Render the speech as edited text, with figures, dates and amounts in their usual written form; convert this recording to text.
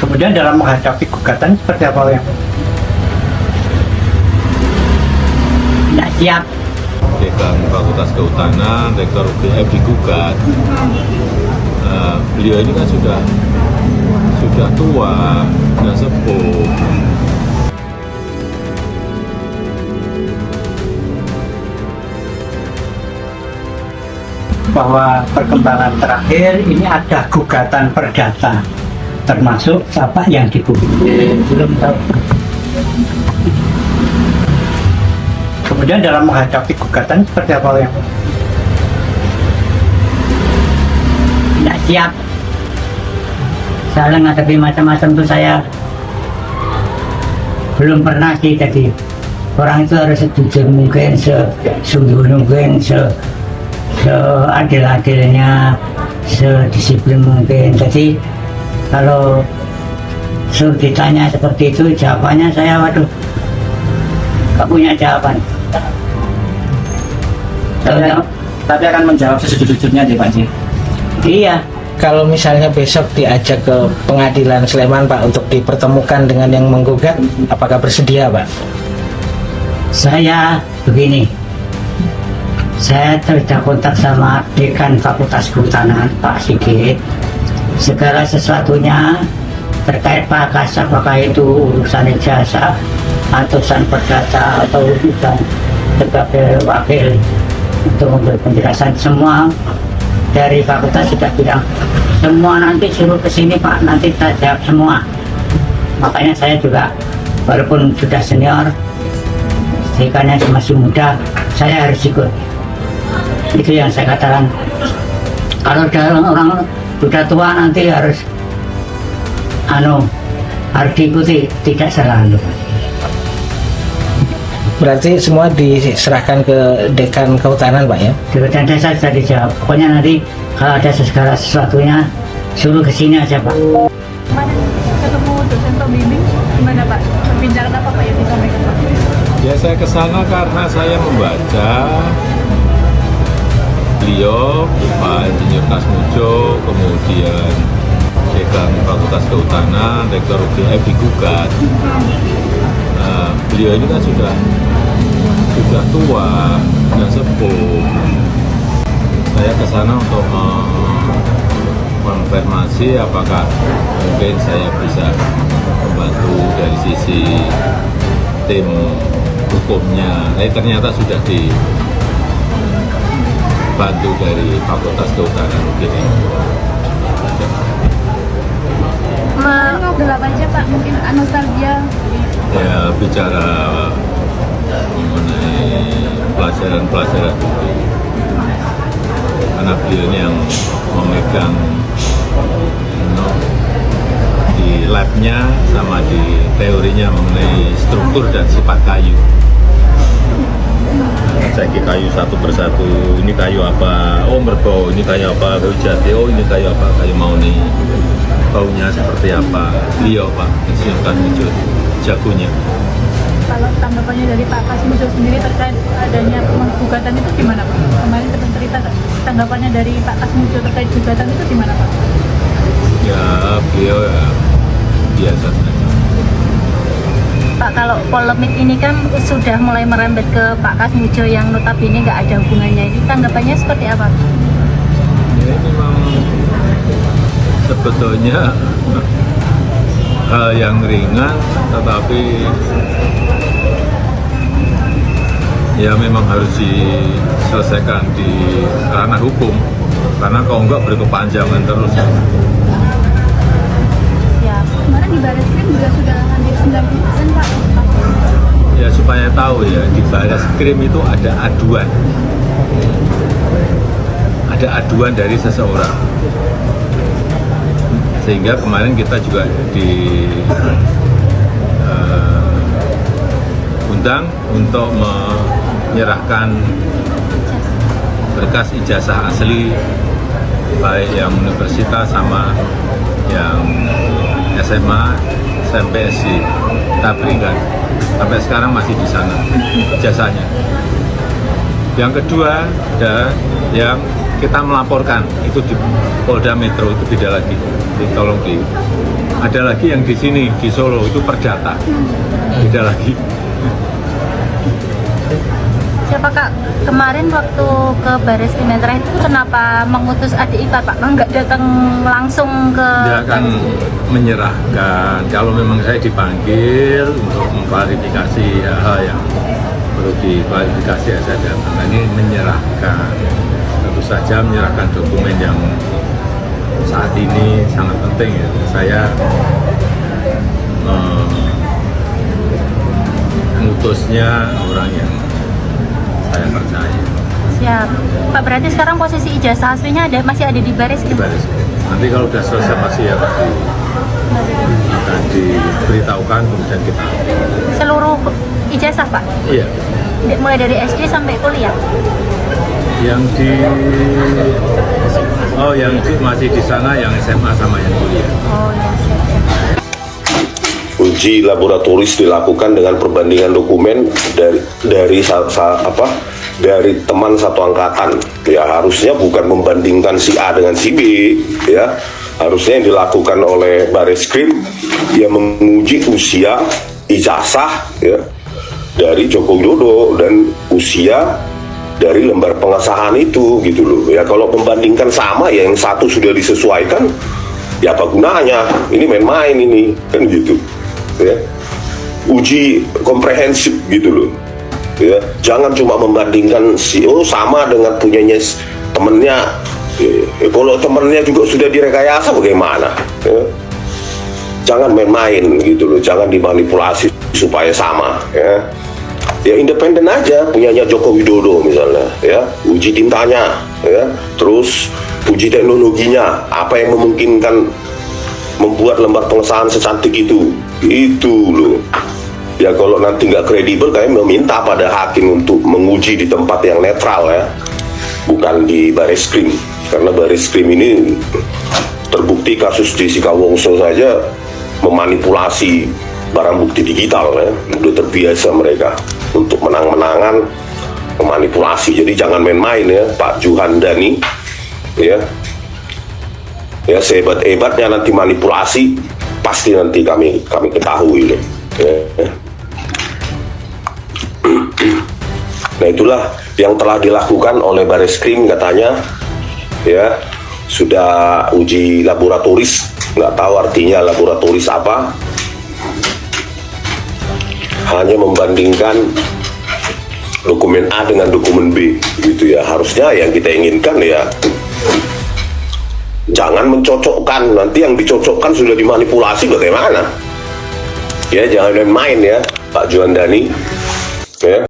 Kemudian dalam menghadapi gugatan seperti apa yang tidak siap? Dekan Fakultas Kehutanan, Rektor UGM digugat. Beliau ini kan sudah tua, sudah sepuh. Bahwa perkembangan terakhir ini ada gugatan perdata, termasuk siapa yang digugat belum tahu. Kemudian dalam menghadapi gugatan seperti apa yang tidak siap? Saya menghadapi macam-macam itu saya belum pernah sih. Jadi orang itu harus sejujur mungkin, sesungguh mungkin, seadil-adilnya, sedisiplin mungkin. Jadi kalau suruh ditanya seperti itu, jawabannya saya waduh, gak punya jawaban. Tapi akan menjawab sejujur-jujurnya deh Pak Ji. Iya. Kalau misalnya besok diajak ke pengadilan Sleman Pak untuk dipertemukan dengan yang menggugat, apakah bersedia Pak? Saya begini, saya sudah kontak sama Dekan Fakultas Kehutanan Pak Sigit. Segala sesuatunya terkait Pakas, apakah itu urusan ijazah, urusan perdata atau urusan sebagai wakil untuk memberi penjelasan, semua dari fakultas sudah bilang semua nanti suruh ke sini Pak, nanti saya jawab semua. Makanya saya juga walaupun sudah senior, dekannya masih muda, saya harus ikut. Itu yang saya katakan. Kalau orang sudah tua nanti harus harus diikuti, tidak selalu. Berarti semua diserahkan ke Dekan Kehutanan Pak ya? Dekan desa sudah dijawab. Pokoknya nanti kalau ada segala sesuatunya suruh ke sini aja Pak. Kemarin ketemu dosen pembimbing, gimana Pak? Perbincangan apa Pak yang disampaikan Pak? Ya saya ke sana karena saya membaca beliau, Pak Insinyur Kasmujo, kemudian Dekan Fakultas Kehutanan, Rektor UGM digugat. Beliau ini kan sudah tua, sudah sepuh. Saya ke sana untuk konfirmasi apakah mungkin saya bisa membantu dari sisi tim hukumnya. Ternyata sudah dibantu dari Fakultas Kehutanan UGM. Ngobrol apa aja Pak? Mungkin nostalgia. Ya bicara mengenai pelajaran-pelajaran dulu. Karena beliau ini yang memegang di labnya sama di teorinya mengenai struktur dan sifat kayu. Cek kayu satu persatu, ini kayu apa? Oh merbau, ini kayu apa? Kayu jati, oh ini kayu apa? Kayu mauni. Baunya seperti apa? Beliau Pak Insinyur Kasmujo jagonya. Kalau tanggapannya dari Pak Kasmujo sendiri terkait adanya gugatan itu gimana Pak? Kemarin kita cerita kan? Tanggapannya dari Pak Kasmujo terkait gugatan itu gimana Pak? Ya beliau ya biasa saja. Pak, kalau polemik ini kan sudah mulai merembet ke Pak Kasmujo yang notabene nggak ada hubungannya, ini tanggapannya seperti apa? Ya, ini memang sebetulnya hal yang ringan, tetapi ya memang harus diselesaikan di ranah hukum, karena kalau enggak berkepanjangan terus. Ya. Kemarin di Barreskrim juga sudah hampir 90% Pak. Ya supaya tahu ya, di Barreskrim itu ada aduan dari seseorang, sehingga kemarin kita juga diundang untuk menyerahkan berkas ijazah asli baik yang universitas sama yang SMA, SMP, SC. Kita berikan sampai sekarang masih di sana ijazahnya. Yang kedua ada yang kita melaporkan itu di Polda Metro, itu beda lagi, tolong Ada lagi yang di sini di Solo itu Perdata, beda lagi. Siapa Kak, kemarin waktu ke Baris Krim yang terakhir itu kenapa mengutus adik ipar Pak? Nggak datang langsung ke Dia akan menyerahkan, kalau memang saya dipanggil untuk mengklarifikasi hal yang perlu diklarifikasi ya saya datang. Nah, ini menyerahkan, tentu saja menyerahkan dokumen yang saat ini sangat penting ya. Saya mengutusnya orang yang saya percaya. Siap. Pak, berarti sekarang posisi ijazah aslinya masih ada di Baris Krim? Baris Krim. Nanti kalau sudah selesai pasti akan diberitahukan, kemudian kita ambil. Seluruh ijazah Pak? Iya. Mulai dari SD sampai kuliah? Yang masih di sana yang SMA sama yang kuliah. Oh ya, siap. Uji laboratoris dilakukan dengan perbandingan dokumen dari teman satu angkatan. Ya harusnya bukan membandingkan si A dengan si B, ya. Harusnya yang dilakukan oleh Baris Krim yang menguji usia ijazah ya dari Joko Widodo dan usia dari lembar pengesahan itu gitu loh. Ya kalau membandingkan sama ya yang satu sudah disesuaikan, ya apa gunanya? Ini main-main ini kan gitu. Ya. Uji komprehensif gitu loh. Ya, jangan cuma membandingkan sama dengan punyanya temennya. Kalau temennya juga sudah direkayasa bagaimana? Ya. Jangan main-main gitu loh, jangan dimanipulasi supaya sama. Ya independen aja, punyanya Joko Widodo misalnya. Ya, uji tintanya, ya, terus uji teknologinya, apa yang memungkinkan membuat lembar pengesahan secantik itu loh. Ya kalau nanti nggak kredibel, kami meminta pada hakim untuk menguji di tempat yang netral ya, bukan di Baris Krim, karena Baris Krim ini terbukti kasus Jessica Wongso saja memanipulasi barang bukti digital ya, udah terbiasa mereka untuk menang-menangan memanipulasi. Jadi jangan main-main ya Pak Juhandani ya. Ya sehebat-hebatnya nanti manipulasi pasti nanti kami ketahui loh. Ya. Nah itulah yang telah dilakukan oleh Baris Krim katanya ya, sudah uji laboratoris, nggak tahu artinya laboratoris apa, hanya membandingkan dokumen A dengan dokumen B gitu ya. Harusnya yang kita inginkan ya jangan mencocokkan, nanti yang dicocokkan sudah dimanipulasi bagaimana? Ya jangan main-main ya Pak Juhandani ya.